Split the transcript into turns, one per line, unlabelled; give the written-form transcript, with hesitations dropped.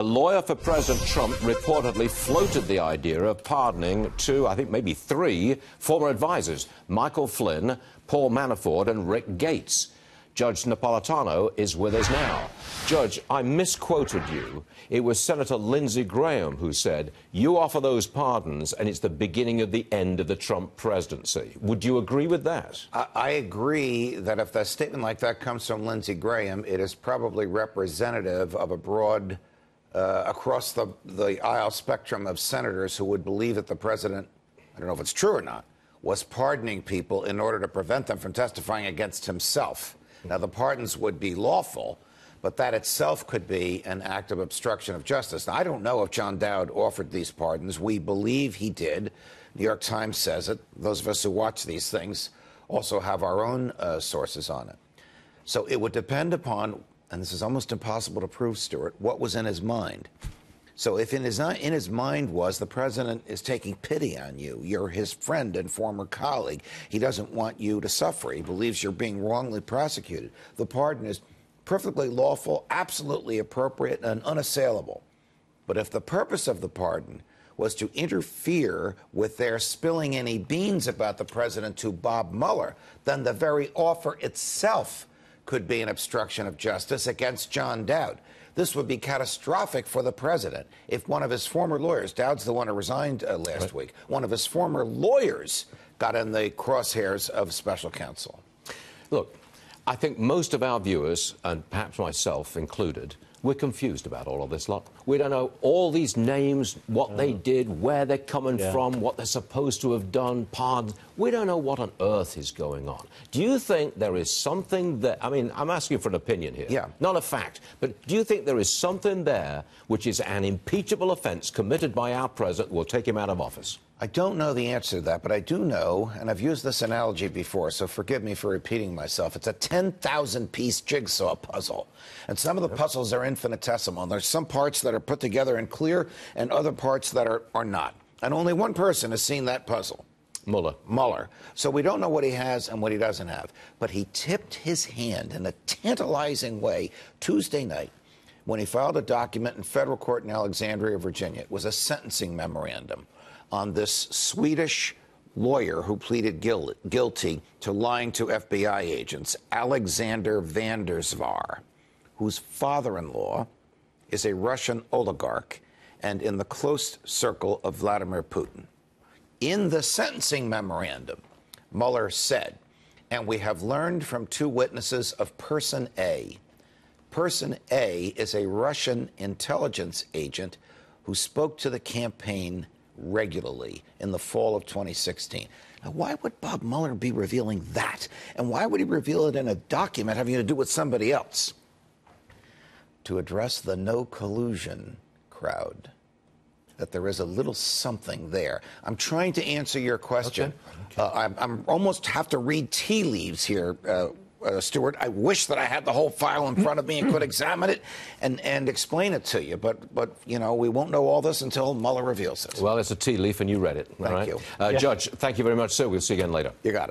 A lawyer for President Trump reportedly floated the idea of pardoning two, I think maybe three, former advisors, Michael Flynn, Paul Manafort and Rick Gates. Judge Napolitano is with us now. Judge, I misquoted you. It was Senator Lindsey Graham who said, you offer those pardons and it's the beginning of the end of the Trump presidency. Would you agree with that?
I agree that if a statement like that comes from Lindsey Graham, it is probably representative of a broad, across the aisle spectrum of senators who would believe that the president, I don't know if it's true or not, was pardoning people in order to prevent them from testifying against himself. Now, the pardons would be lawful, but that itself could be an act of obstruction of justice. Now, I don't know if John Dowd offered these pardons. We believe he did. New York Times says it. Those of us who watch these things also have our own sources on it. So it would depend upon, and this is almost impossible to prove, Stuart, what was in his mind. So if in his mind was the president is taking pity on you, you're his friend and former colleague, he doesn't want you to suffer, he believes you're being wrongly prosecuted, the pardon is perfectly lawful, absolutely appropriate, and unassailable. But if the purpose of the pardon was to interfere with their spilling any beans about the president to Bob Mueller, then the very offer itself could be an obstruction of justice against John Dowd. This would be catastrophic for the president if one of his former lawyers, Dowd's the one who resigned last week, one of his former lawyers got in the crosshairs of special counsel.
Look, I think most of our viewers, and perhaps myself included, we're confused about all of this lot. We don't know all these names, what they did, where they're coming from, what they're supposed to have done, pardons. We don't know what on earth is going on. Do you think there is something that, I mean, I'm asking for an opinion here, not a fact, but do you think there is something there which is an impeachable offence committed by our president will take him out of office?
I don't know the answer to that, but I do know, and I've used this analogy before, so forgive me for repeating myself. It's a 10,000-piece jigsaw puzzle, and some of the puzzles are infinitesimal. There's some parts that are put together and clear, and other parts that are not. And only one person has seen that puzzle. Mueller. So we don't know what he has and what he doesn't have. But he tipped his hand in a tantalizing way Tuesday night when he filed a document in federal court in Alexandria, Virginia. It was a sentencing memorandum on this Swedish lawyer who pleaded guilty to lying to FBI agents, Alexander van der Svar, whose father-in-law is a Russian oligarch and in the close circle of Vladimir Putin. In the sentencing memorandum, Mueller said, and we have learned from two witnesses of Person A. Person A is a Russian intelligence agent who spoke to the campaign regularly in the fall of 2016. Now, why would Bob Mueller be revealing that? And why would he reveal it in a document having to do with somebody else? To address the no collusion crowd, that there is a little something there. I'm trying to answer your question. Okay. I'm almost have to read tea leaves here, Stuart. I wish that I had the whole file in front of me and could examine it and explain it to you. But you know, we won't know all this until Mueller reveals it.
Well, it's a tea leaf and you read it.
Thank you.
Judge, thank you very much, sir. We'll see you again later.
You got it.